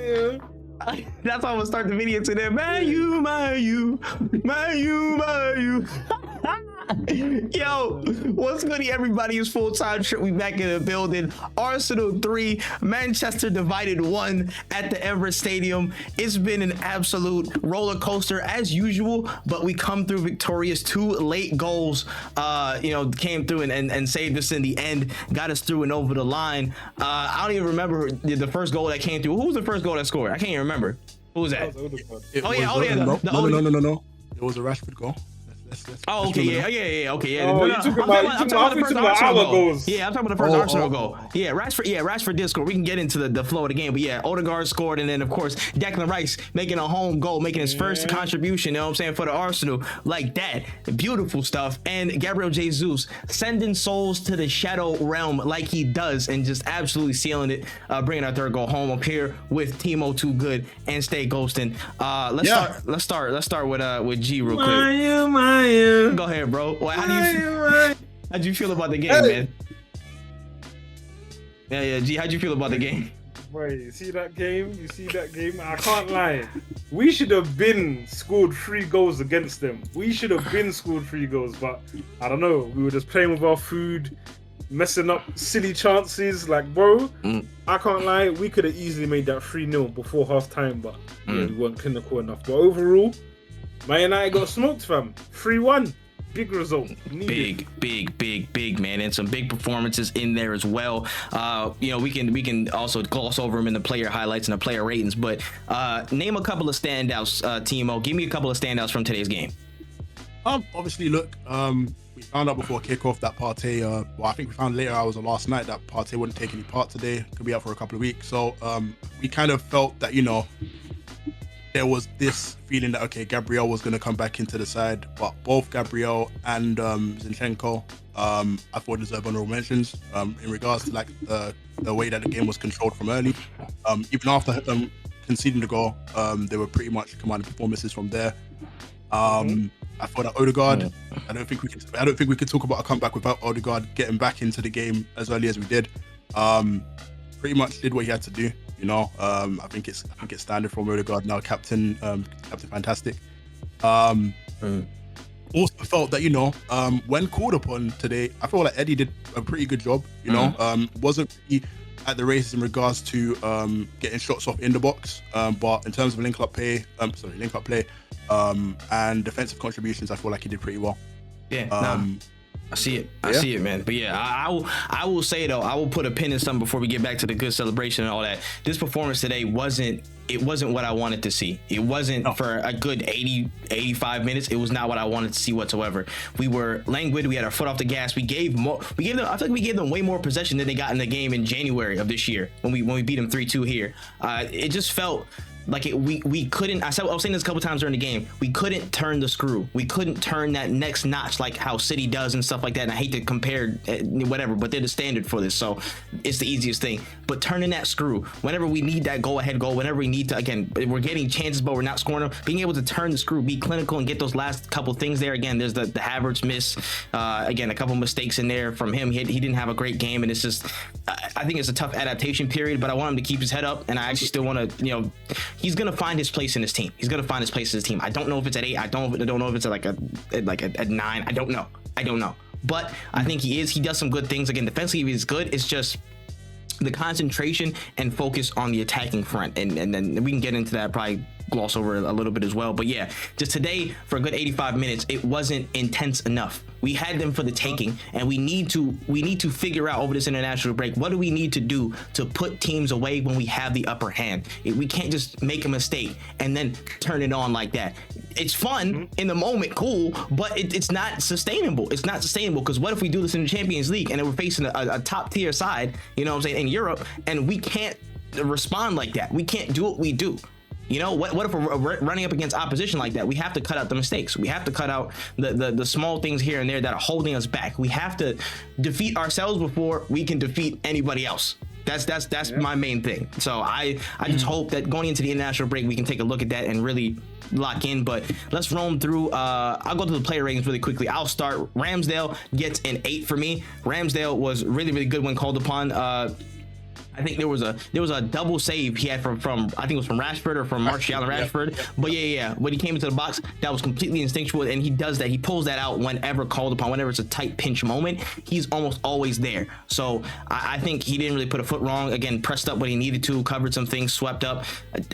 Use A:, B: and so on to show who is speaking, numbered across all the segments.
A: Yeah.
B: That's how I'm gonna start the video today. Man, you. Yo, what's good, everybody? It's full-time trip. We back in the building. Arsenal 3, Manchester divided 1 at the Emirates Stadium. It's been an absolute roller coaster as usual, but we come through victorious. 2 late goals, came through and saved us in the end, got us through and over the line. I don't even remember the first goal that came through. Who was the first goal that scored? I can't even remember. Who was that?
A: That was
C: No. It was a Rashford goal.
B: Oh, okay, yeah. Okay, yeah.
A: Oh, I'm talking about our goals.
B: Yeah, I'm talking about the first Arsenal goal. Yeah, Rashford did score. We can get into the flow of the game, but yeah, Odegaard scored, and then of course Declan Rice making a home goal, making his first contribution. You know what I'm saying, for the Arsenal, like that, beautiful stuff. And Gabriel Jesus sending souls to the shadow realm like he does, and just absolutely sealing it, bringing our third goal home up here with Timo Too Good and Stay Ghosting. Let's start with G real quick. Go ahead, bro. How'd you feel about the game, man? Yeah, G, how'd you feel about the game?
A: Wait, you see that game? I can't lie. We should have been scored 3 goals against them. But I don't know. We were just playing with our food, messing up silly chances. Like, bro, I can't lie. We could have easily made that 3-0 before half time, but we weren't clinical enough. But overall, Man United got smoked, fam. 3-1. Big result.
B: Big, man. And some big performances in there as well. We can also gloss over them in the player highlights and the player ratings. But name a couple of standouts, Timo. Give me a couple of standouts from today's game.
C: Obviously, look, we found out before kickoff that Partey, I think we found later hours of last night that Partey wouldn't take any part today. Could be out for a couple of weeks. So we kind of felt that, there was this feeling that, okay, Gabriel was going to come back into the side, but both Gabriel and Zinchenko, I thought deserve honorable mentions in regards to like the way that the game was controlled from early. Even after conceding the goal, they were pretty much commanding performances from there. I thought that Odegaard, I don't think we could talk about a comeback without Odegaard getting back into the game as early as we did. Pretty much did what he had to do. I think it's standard from Odegaard now, captain fantastic. Also felt that when called upon today, I feel like Eddie did a pretty good job. Wasn't really at the races in regards to getting shots off in the box, but in terms of link up play and defensive contributions, I feel like he did pretty well.
B: I see it, man. But yeah, I will say though, I will put a pin in something before we get back to the good celebration and all that. This performance today wasn't what I wanted to see. It wasn't for a good 85 minutes. It was not what I wanted to see whatsoever. We were languid. We had our foot off the gas. I feel like we gave them way more possession than they got in the game in January of this year when we beat them 3-2 here. It just felt like we couldn't. I was saying this a couple times during the game. We couldn't turn the screw. We couldn't turn that next notch like how City does and stuff like that. And I hate to compare whatever, but they're the standard for this, so it's the easiest thing. But turning that screw whenever we need that go-ahead goal, whenever we need to, again, we're getting chances but we're not scoring them. Being able to turn the screw, be clinical, and get those last couple things there. Again, there's the Havertz miss. Again, a couple mistakes in there from him. He didn't have a great game, and it's just I think it's a tough adaptation period. But I want him to keep his head up, and I actually still want to, he's gonna find his place in this team. I don't know if it's at 8. I don't know if it's at 9. I don't know. But I think he does some good things. Again, defensively he's good. It's just the concentration and focus on the attacking front, and then we can get into that, probably gloss over a little bit as well. But yeah, just today for a good 85 minutes, it wasn't intense enough. We had them for the taking, and we need to figure out over this international break, what do we need to do to put teams away when we have the upper hand? We can't just make a mistake and then turn it on like that. It's fun in the moment, cool, but it's not sustainable. It's not sustainable, because what if we do this in the Champions League and then we're facing a top tier side, in Europe, and we can't respond like that? We can't do what we do. What if we're running up against opposition like that? We have to cut out the mistakes. We have to cut out the small things here and there that are holding us back. We have to defeat ourselves before we can defeat anybody else. That's my main thing. So I just hope that going into the international break, we can take a look at that and really lock in. But let's roam through. I'll go to the player ratings really quickly. I'll start. Ramsdale gets an 8 for me. Ramsdale was really, really good when called upon. I think there was a double save he had from I think it was from Rashford or from Martial and Rashford. But yeah. When he came into the box, that was completely instinctual, and he does that. He pulls that out whenever called upon, whenever it's a tight pinch moment. He's almost always there. So I think he didn't really put a foot wrong. Again, pressed up when he needed to, covered some things, swept up.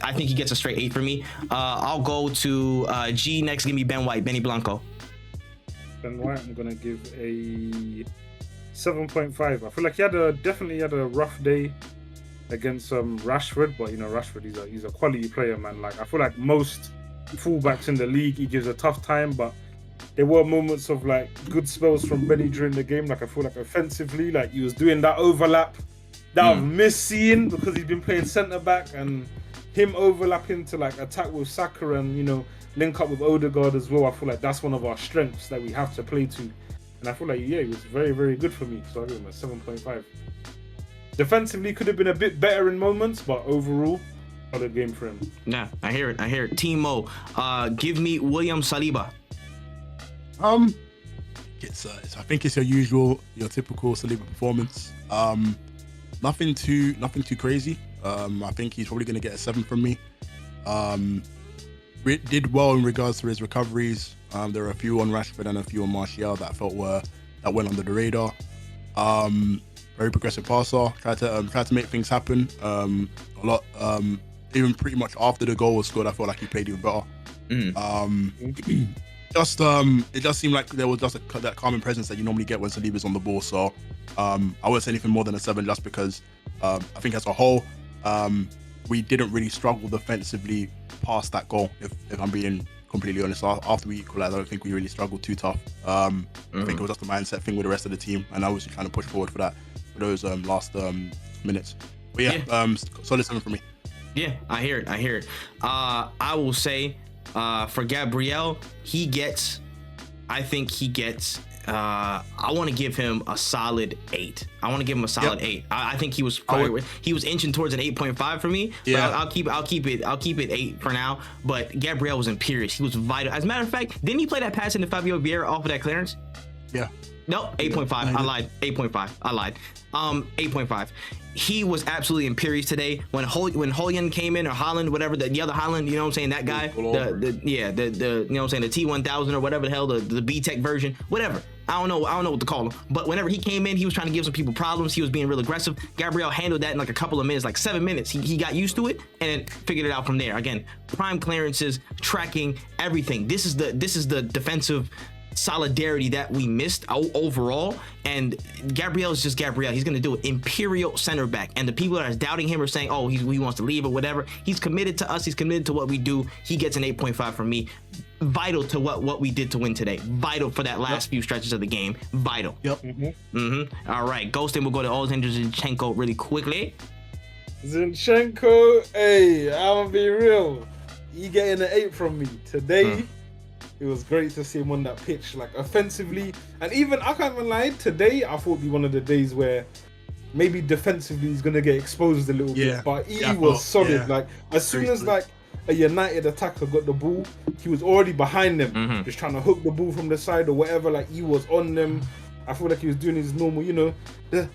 B: I think he gets a straight 8 for me. I'll go to G next. Give me Ben White, Benny Blanco.
A: Ben White, I'm gonna give a 7.5. I feel like he definitely had a rough day against Rashford, but Rashford, he's a quality player, man. Like I feel like most fullbacks in the league, he gives a tough time, but there were moments of like good spells from Benny during the game. Like I feel like offensively, like he was doing that overlap that I've missed seeing because he's been playing centre back, and him overlapping to like attack with Saka and link up with Odegaard as well. I feel like that's one of our strengths that we have to play to. And I feel like, he was very, very good for me. So I give him a 7.5. Defensively, could have been a bit better in moments, but overall, solid game for him.
B: Yeah, I hear it. Timo, give me William Saliba.
C: I think it's your typical Saliba performance. Nothing too crazy. I think he's probably going to get a 7 from me. Did well in regards to his recoveries. There are a few on Rashford and a few on Martial that I felt that went under the radar. Very progressive passer. Tried to make things happen. A lot. Even pretty much after the goal was scored, I felt like he played even better. It does seem like there was just that calming presence that you normally get when Saliba's on the ball. So I wouldn't say anything more than a 7, just because I think as a whole we didn't really struggle defensively past that goal. If I'm being completely honest, after we equalized, I don't think we really struggled too tough. I think it was just a mindset thing with the rest of the team, and I was trying to push forward for those last minutes. But solid 7 for me.
B: Yeah, I hear it. I will say for Gabriel, I want to give him a solid 8. I think he was inching towards an 8.5 for me.
C: Yeah.
B: I'll keep it 8 for now. But Gabriel was imperious. He was vital. As a matter of fact, didn't he play that pass into Fabio Vieira off of that clearance?
C: Yeah.
B: No, 8.5. I lied. 8.5. 8.5. He was absolutely imperious today. When Holland came in, or Holland, whatever, the other Holland, you know what I'm saying, that guy, the you know what I'm saying, the T1000 or whatever the hell, the B-Tech version, whatever. I don't know what to call him. But whenever he came in, he was trying to give some people problems. He was being real aggressive. Gabriel handled that in like a couple of minutes, like 7 minutes. He got used to it and then figured it out from there. Again, prime clearances, tracking, everything. This is the defensive solidarity that we missed overall, and Gabriel is just Gabriel. He's gonna do it. Imperial center back, and the people that are doubting him are saying, oh, he wants to leave or whatever. He's committed to us. He's committed to what we do. He gets an 8.5 from me. Vital to what we did to win today. Vital for that last few stretches of the game. Vital.
C: Yep.
B: All right, Ghosting. We'll go to Alexander Zinchenko really quickly.
A: Zinchenko, hey, I'm gonna be real. You getting an 8 from me today. It was great to see him on that pitch, like offensively, and even, I can't even lie, today I thought it'd be one of the days where maybe defensively he's gonna get exposed a little bit, but he was solid.
C: Yeah.
A: Like as soon as like a United attacker got the ball, he was already behind them, just trying to hook the ball from the side or whatever. Like he was on them. I feel like he was doing his normal, the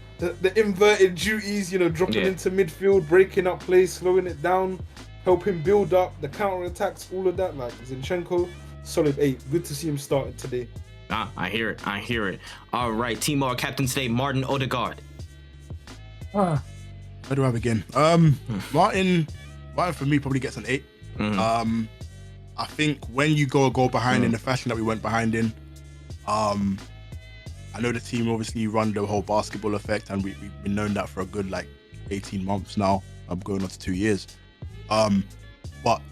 A: inverted duties, dropping into midfield, breaking up plays, slowing it down, helping build up the counter attacks, all of that. Like Zinchenko, solid 8. Good to see him started today.
B: I hear it. All right, Timo, our captain today, Martin Odegaard.
C: Where do I begin? Martin for me probably gets an 8. I think when you go behind in the fashion that we went behind in, I know the team obviously run the whole basketball effect, and we've been known that for a good 18 months now. I'm going on to 2 years. But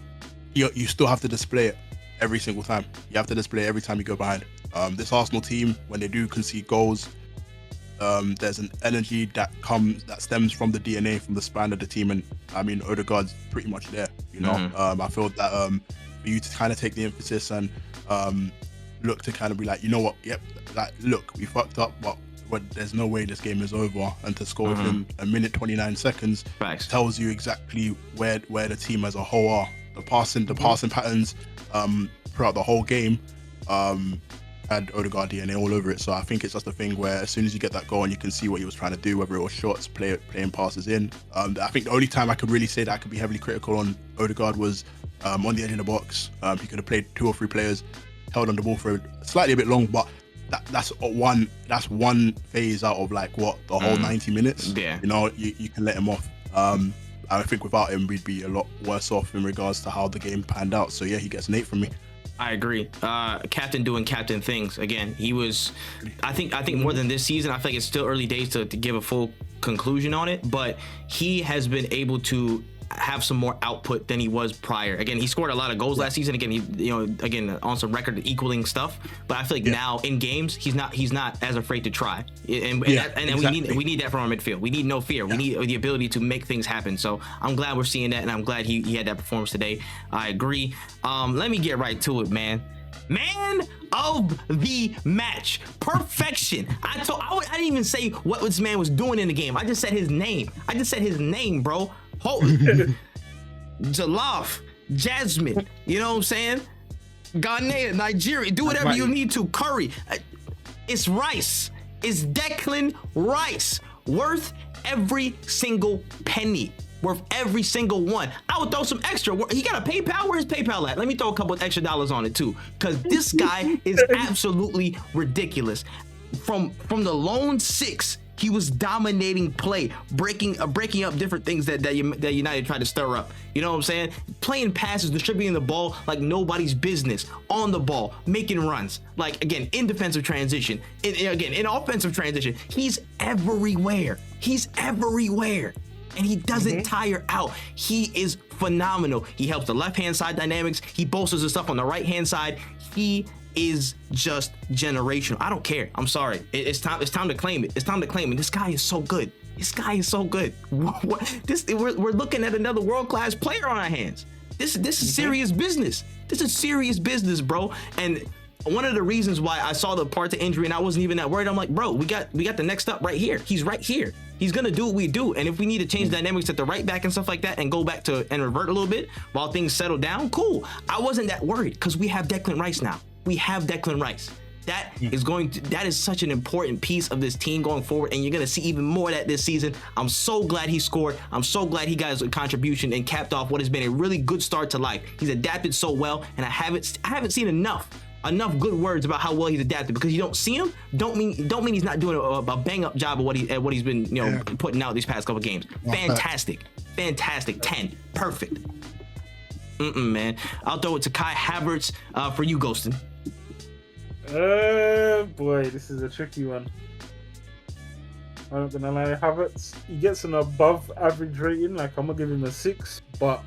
C: you still have to display it every single time. You have to display it every time you go behind. This Arsenal team, when they do concede goals, there's an energy that stems from the DNA, from the spine of the team, and I mean Odegaard's pretty much there. I feel that for you to kind of take the emphasis and look to kind of be like, you know what, look, we fucked up, but there's no way this game is over, and to score within a minute 29 seconds tells you exactly where the team as a whole are. The passing patterns throughout the whole game had Odegaard DNA all over it. So I think it's just a thing where as soon as you get that goal and you can see what he was trying to do, whether it was shots, playing passes in. I think the only time I could really say that I could be heavily critical on Odegaard was on the edge of the box. He could have played 2 or 3 players, held on the ball for slightly a bit long, but that's one phase out of like what the whole 90 minutes.
B: Yeah,
C: you know, you can let him off. I think without him we'd be a lot worse off in regards to how the game panned out. So yeah, he gets an 8 from me.
B: I agree. Captain doing captain things again. He was, I think more than this season. I think it's still early days to give a full conclusion on it, but he has been able to have some more output than he was prior. Again, he scored a lot of goals last season. Again, he on some record equaling stuff. But I feel like now in games he's not as afraid to try. And exactly. we need that from our midfield. We need no fear. We need the ability to make things happen. So I'm glad we're seeing that, and I'm glad he had that performance today. I agree. Let me get right to it, man. Man of the match, perfection. I didn't even say what this man was doing in the game. I just said his name. Bro. Jalaf, Jasmine, you know what I'm saying? Ghanaian, Nigeria, do whatever you need to. Curry, it's Rice. It's Declan Rice, worth every single penny. Worth every single one. I would throw some extra. He got a PayPal? Where's PayPal at? Let me throw a couple extra dollars on it too, because this guy is absolutely ridiculous. From the lone 6, he was dominating play, breaking up different things that United tried to stir up. You know what I'm saying? Playing passes, distributing the ball like nobody's business, on the ball, making runs. Like, again, in defensive transition, in offensive transition, he's everywhere. And he doesn't tire out. He is phenomenal. He helps the left-hand side dynamics. He bolsters the stuff on the right-hand side. He is just generational. I don't care. I'm sorry. It's time to claim it. This guy is so good. We're looking at another world-class player on our hands. This is serious business. This is serious business, bro. And one of the reasons why I saw the Partey injury and I wasn't even that worried, I'm like, bro, we got the next up right here. He's right here. He's gonna do what we do. And if we need to change dynamics at the right back and stuff like that and go back to and revert a little bit while things settle down, cool. I wasn't that worried because we have Declan Rice now. That is such an important piece of this team going forward, and you're gonna see even more of that this season. I'm so glad he scored. I'm so glad he got his contribution and capped off what has been a really good start to life. He's adapted so well, and I haven't seen enough good words about how well he's adapted. Because you don't see him, don't mean he's not doing a bang up job of what he's been putting out these past couple games. Fantastic, 10, perfect. Man, I'll throw it to Kai Havertz for you, Ghostin.
A: Boy, this is a tricky one. I'm not gonna lie, Havertz, he gets an above average rating. Like, I'm gonna give him a 6. But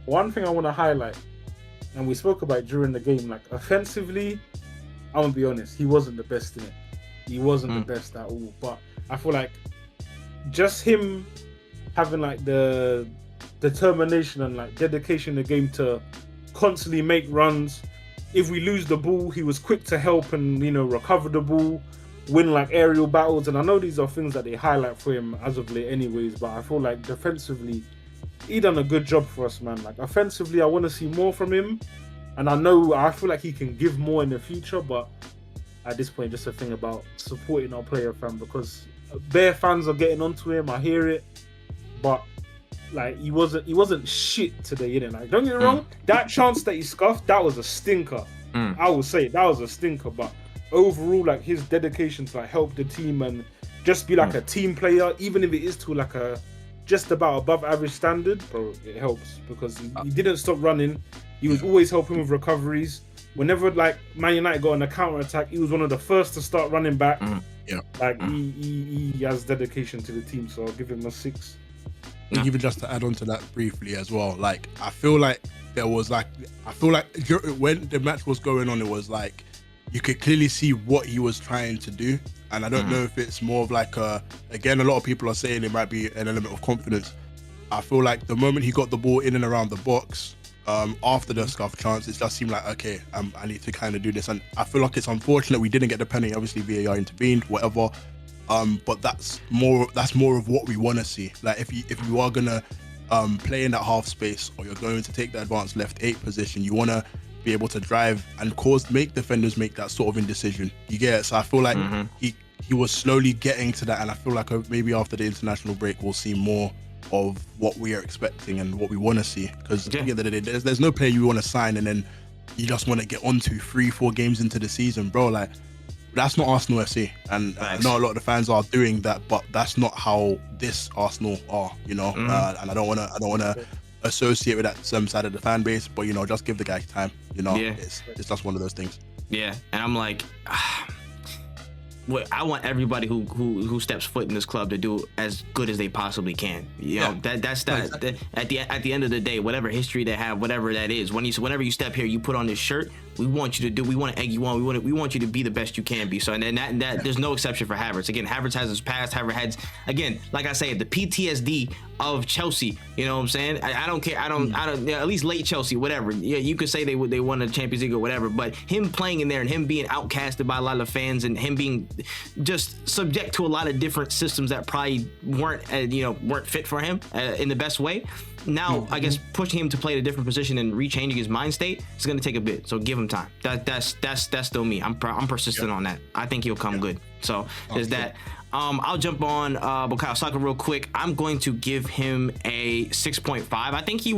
A: one thing I want to highlight, and we spoke about during the game, like, offensively, I'm gonna be honest, he wasn't the best in it. He wasn't the best at all. But I feel like just him having like the determination and like dedication in the game to constantly make runs. If we lose the ball, he was quick to help and, recover the ball, win like aerial battles. And I know these are things that they highlight for him as of late anyways, but I feel like defensively, he done a good job for us, man. Like, offensively, I want to see more from him. And I feel like he can give more in the future, but at this point, just a thing about supporting our player, fam, because bare fans are getting onto him. I hear it, but like, he wasn't shit today, innit? Like, don't get me wrong, that chance that he scuffed, that was a stinker. I would say that was a stinker, but overall, like, his dedication to like help the team and just be like a team player, even if it is to like a just about above average standard, bro, it helps because he didn't stop running. He was always helping with recoveries. Whenever like Man United got on a counter attack, he was one of the first to start running back. Like, he has dedication to the team, so I'll give him a 6.
C: And even just to add on to that briefly as well, like, I feel like when the match was going on, it was like you could clearly see what he was trying to do. And I don't know if it's more of like again, a lot of people are saying it might be an element of confidence. I feel like the moment he got the ball in and around the box, after the scuff chance, it just seemed like, okay, I need to kind of do this. And I feel like it's unfortunate we didn't get the penalty. Obviously VAR intervened, whatever. But that's more of what we want to see. Like, if you are gonna play in that half space, or you're going to take the advanced left 8 position, you want to be able to drive and make defenders make that sort of indecision. You get it? So I feel like he was slowly getting to that, and I feel like maybe after the international break we'll see more of what we are expecting and what we want to see. Because at the end of the day, there's no player you want to sign and then you just want to get onto 3-4 games into the season, bro. Like, that's not Arsenal FC, and I know a lot of the fans are doing that, but that's not how this Arsenal are, you know. And I don't want to associate with that some side of the fan base, but you know, just give the guy time, you know. It's just one of those things.
B: Yeah, and I'm like, I want everybody who steps foot in this club to do as good as they possibly can. You know, that's that. At the end of the day, whatever history they have, whatever that is, whenever you step here, you put on this shirt. We want you to we want to egg you on. We want you to be the best you can be. So, and then that there's no exception for Havertz. Again, Havertz has his past. Havertz has, again, like I say, the PTSD of Chelsea. You know what I'm saying? I don't care. I don't. At least late Chelsea, whatever. Yeah, you could say they won the Champions League or whatever. But him playing in there and him being outcasted by a lot of fans and him being just subject to a lot of different systems that probably weren't fit for him in the best way. Now, I guess pushing him to play a different position and rechanging his mind state is going to take a bit. So give him time. That's still me. I'm persistent on that. I think he'll come good. So there's that. I'll jump on Bukayo Saka real quick. I'm going to give him a 6.5. I think he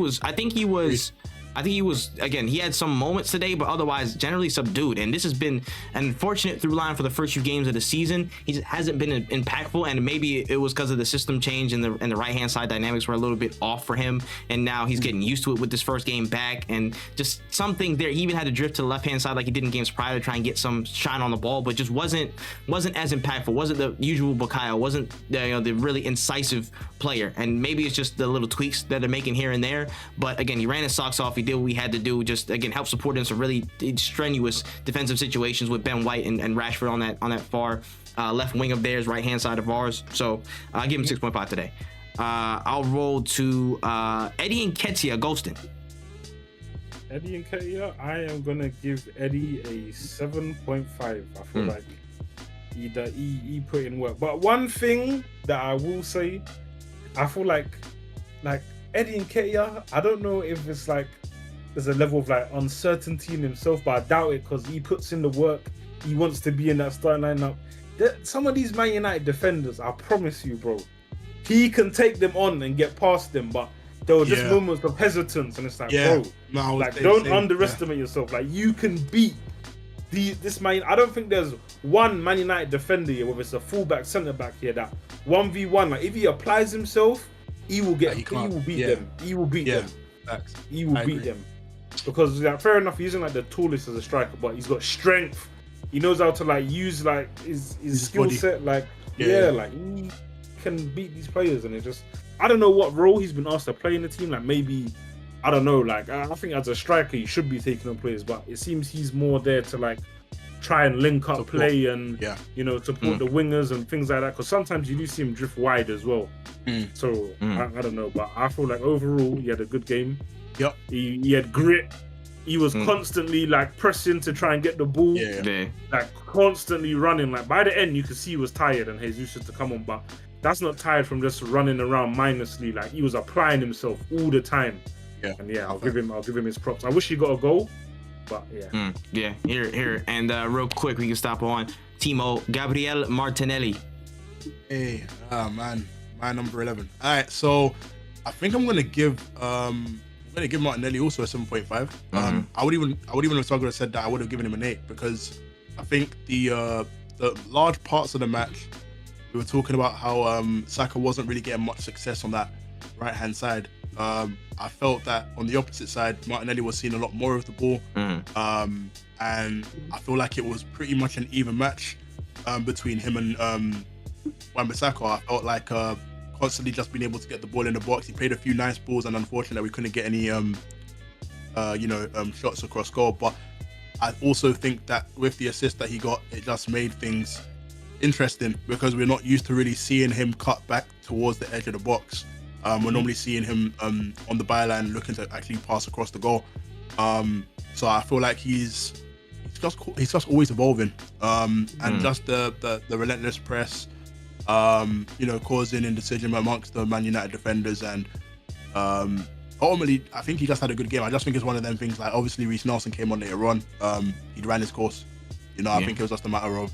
B: was, again, he had some moments today, but otherwise generally subdued. And this has been an unfortunate through line for the first few games of the season. He just hasn't been impactful, and maybe it was because of the system change and the right-hand side dynamics were a little bit off for him. And now he's getting used to it with this first game back, and just something there. He even had to drift to the left-hand side like he did in games prior to try and get some shine on the ball, but just wasn't as impactful. Wasn't the usual Bukayo. Wasn't the really incisive player. And maybe it's just the little tweaks that they're making here and there. But again, he ran his socks off. He did what we had to do, just again help support in some really strenuous defensive situations with Ben White and Rashford on that far left wing of theirs, right hand side of ours. So I'll give him 6.5 today. I'll roll to Eddie Nketiah Golston.
A: Eddie Nketiah, I am gonna give Eddie a 7.5. I feel like he put in work. But one thing that I will say, I feel like Eddie Nketiah, I don't know if it's like there's a level of like uncertainty in himself, but I doubt it because he puts in the work. He wants to be in that starting lineup. Some of these Man United defenders, I promise you, bro, he can take them on and get past them, but there were just moments of hesitance, and it's like, bro, don't underestimate yourself. Like, you can beat this Man. I don't think there's one Man United defender here, whether it's a fullback, centre back here, that 1v1. Like, if he applies himself, he will get. He will beat them. He will beat them. He will beat them. Because fair enough, he isn't like the tallest as a striker, but he's got strength. He knows how to like use like his skill set. Like like he can beat these players, and it just, I don't know what role he's been asked to play in the team. Like maybe, I don't know. Like I think as a striker, he should be taking on players, but it seems he's more there to like try and link up play and support the wingers and things like that. Because sometimes you do see him drift wide as well. So I don't know, but I feel like overall he had a good game. Yep. He had grit. He was constantly like pressing to try and get the ball. Like constantly running. Like by the end you could see he was tired and Jesus had to come on, but that's not tired from just running around mindlessly. Like he was applying himself all the time. And I'll give him his props. I wish he got a goal, but here. And real quick, we can stop on Timo Gabriel Martinelli.
C: Hey, man, my number 11. All right, so I think I'm gonna give Martinelli also a 7.5. I would even have Saga have said that, I would have given him an 8, because I think the large parts of the match we were talking about how Saka wasn't really getting much success on that right hand side. I felt that on the opposite side, Martinelli was seeing a lot more of the ball, and I feel like it was pretty much an even match between him and Wan-Bissaka. I felt like constantly just being able to get the ball in the box. He played a few nice balls, and unfortunately we couldn't get any shots across goal. But I also think that with the assist that he got, it just made things interesting, because we're not used to really seeing him cut back towards the edge of the box. We're normally seeing him on the byline looking to actually pass across the goal. So I feel like he's just always evolving, and just the relentless press, causing indecision amongst the Man United defenders, and ultimately, I think he just had a good game. I just think it's one of them things. Like obviously, Reece Nelson came on later on. He ran his course. You know, I think it was just a matter of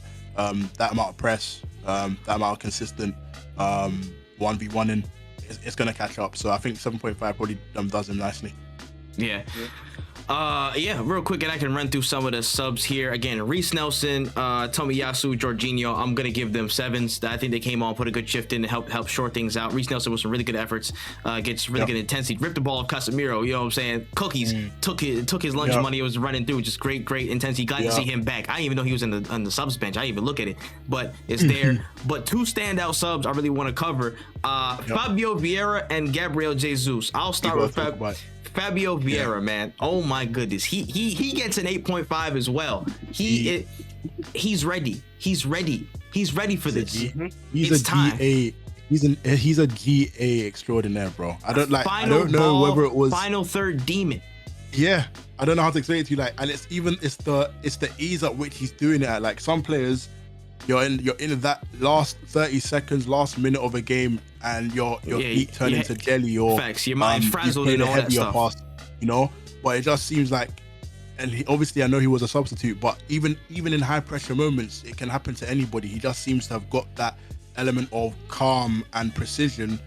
C: that amount of press, that amount of consistent 1v1ing. It's gonna catch up. So I think 7.5 probably does him nicely.
B: Yeah. Real quick, and I can run through some of the subs here. Again, Reece Nelson, Tomiyasu, Jorginho, I'm gonna give them 7s. I think they came on, put a good shift in to help short things out. Reece Nelson with some really good efforts, gets really good intensity, ripped the ball of Casemiro, you know what I'm saying? Cookies, took his lunch money, it was running through, just great intensity. Glad to see him back. I didn't even know he was on the subs bench. I didn't even look at it, but it's there. But 2 standout subs I really want to cover, Fabio Vieira and Gabriel Jesus. I'll start with Fabio Vieira, man. Oh my goodness. He gets an 8.5 as well. He's ready. He's ready for this.
C: He's GA. He's a GA extraordinaire, bro. I don't know whether it was
B: final third demon.
C: Yeah. I don't know how to explain it to you. Like, and it's the ease at which he's doing it at. Like some players, you're in that last 30 seconds, last minute of a game, and your feet turn into jelly, or
B: facts, your mind's frazzled and all that stuff.
C: Pass, you know, but it just seems like, and obviously I know he was a substitute, but even in high pressure moments, it can happen to anybody. He just seems to have got that element of calm and precision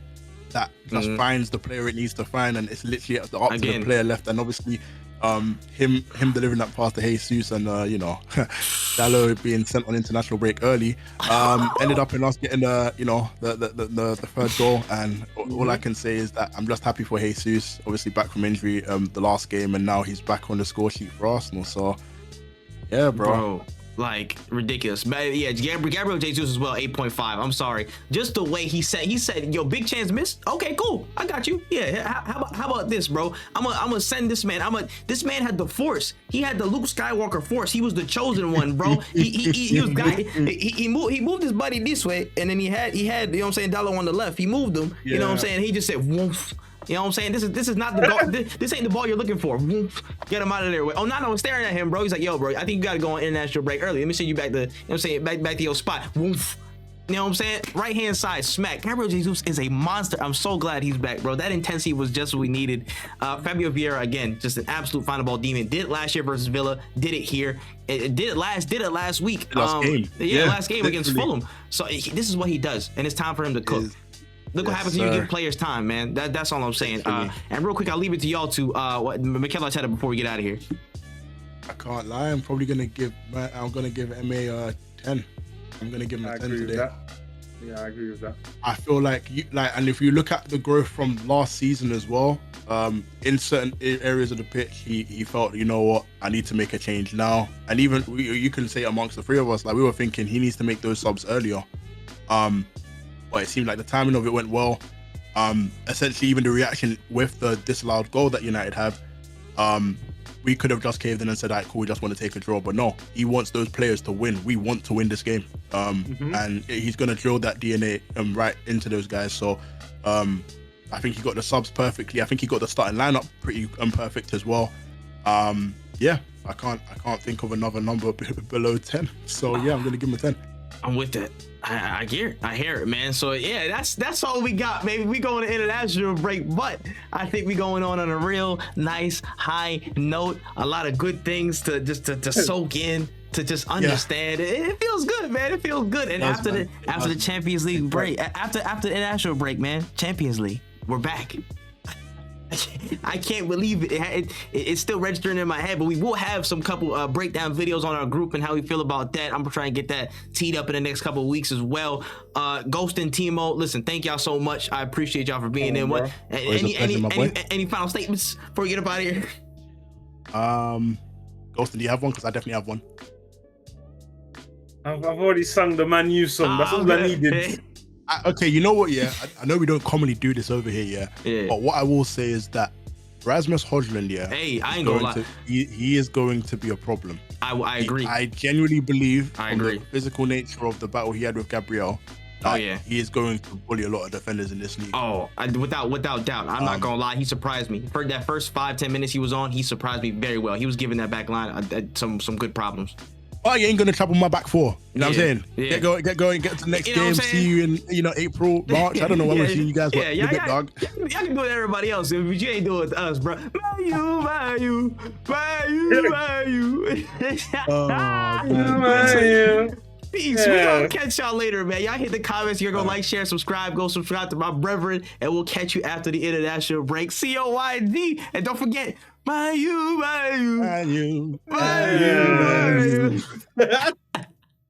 C: that just finds the player it needs to find, and it's literally up to the player left. And obviously him delivering that pass to Jesus, and Dalot being sent on international break early, ended up in us getting the third goal. And all I can say is that I'm just happy for Jesus, obviously back from injury the last game, and now he's back on the score sheet for Arsenal. So yeah, bro.
B: Like ridiculous. But yeah, Gabriel Jesus as well, 8.5. I'm sorry, just the way he said, yo, big chance missed. Okay, cool, I got you. Yeah, how about this, bro? I'm gonna send this man. This man had the force. He had the Luke Skywalker force. He was the chosen one, bro. He moved his buddy this way, and then he had you know what I'm saying, Dalot on the left. He moved him. Yeah. You know what I'm saying? He just said woof. You know what I'm saying? This is not the ball. This ain't the ball you're looking for. Get him out of there. Oh, no, staring at him, bro. He's like, yo, bro, I think you got to go on international break early. Let me send you back to, you know what I'm saying, back to your spot. Woof. You know what I'm saying? Right hand side, smack. Gabriel Jesus is a monster. I'm so glad he's back, bro. That intensity was just what we needed. Fabio Vieira, again, just an absolute final ball demon. Did it last year versus Villa. Did it here. Did it last week.
C: Last game.
B: Last game against Fulham. So this is what he does, and it's time for him to cook. Look what happens when you give players time, man. That's all I'm saying. And real quick, I'll leave it to y'all to Mikel said it before we get out of here.
C: I can't lie. I'm gonna give MA a 10. I'm gonna give him a 10 today.
A: Yeah, I agree with that.
C: I feel like and if you look at the growth from last season as well, in certain areas of the pitch, he felt, you know what, I need to make a change now. And even you can say amongst the three of us, like we were thinking he needs to make those subs earlier. But it seemed like the timing of it went well. Essentially, even the reaction with the disallowed goal that United have, we could have just caved in and said, all right, cool, we just want to take a draw. But no, he wants those players to win. We want to win this game. And he's going to drill that DNA right into those guys. So I think he got the subs perfectly. I think he got the starting lineup pretty perfect as well. Yeah, I can't think of another number below 10. So yeah, I'm going to give him a 10.
B: I'm with that. I hear it, man. So yeah, that's all we got, baby. We going to international break, but I think we going on a real nice high note. A lot of good things to soak in, to just understand. It feels good, man. It feels good. And after the Champions League break, after the international break, man, Champions League, we're back. I can't believe it. It's still registering in my head, but we will have some couple breakdown videos on our group and how we feel about that. I'm trying to get that teed up in the next couple of weeks as well. Ghost and Timo, listen, thank y'all so much. I appreciate y'all for being in. What? Any final statements before we get up out of here?
C: Ghost, do you have one? Because I definitely have one.
A: I've already sung the Man U song. That's all I needed.
C: Okay, you know what? Yeah, I know we don't commonly do this over here. Yeah. But what I will say is that Rasmus Højlund,
B: hey, I ain't gonna lie,
C: he is going to be a problem.
B: I agree.
C: I genuinely believe the physical nature of the battle he had with Gabriel. He is going to bully a lot of defenders in this league. Without doubt. I'm not gonna lie, he surprised me. For that first 5-10 minutes he was on, he surprised me very well. He was giving that back line some good problems. But you ain't gonna trouble my back four. You know what I'm saying?
B: Yeah.
C: Get going, get to the next
B: You know what
C: game.
B: I'm
C: See you in April, March. I don't know when we'll see you guys. But
B: y'all
C: dog.
B: can do it with everybody else, but you ain't doing it with us, bro. You. Peace. We gonna catch y'all later, man. Y'all hit the comments. You're gonna like, share, subscribe. Go subscribe to my brethren, and we'll catch you after the international break. COYD, and don't forget, my you.